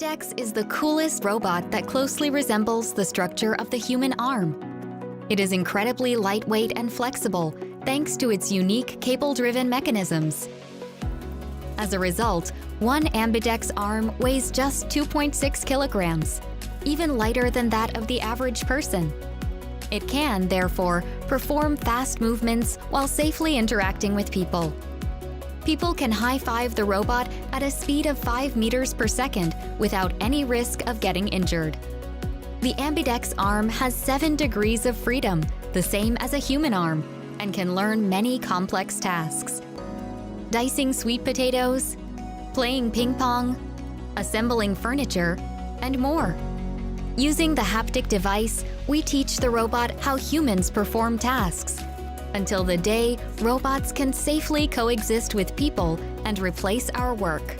AMBIDEX is the coolest robot that closely resembles the structure of the human arm. It is incredibly lightweight and flexible thanks to its unique cable-driven mechanisms. As a result, one AMBIDEX arm weighs just 2.6 kilograms, even lighter than that of the average person. It can, therefore, perform fast movements while safely interacting with people. People can high-five the robot at a speed of 5 meters per second without any risk of getting injured. The AMBIDEX arm has 7 degrees of freedom, the same as a human arm, and can learn many complex tasks. Dicing sweet potatoes, playing ping pong, assembling furniture, and more. Using the haptic device, we teach the robot how humans perform tasks, until the day robots can safely coexist with people and replace our work.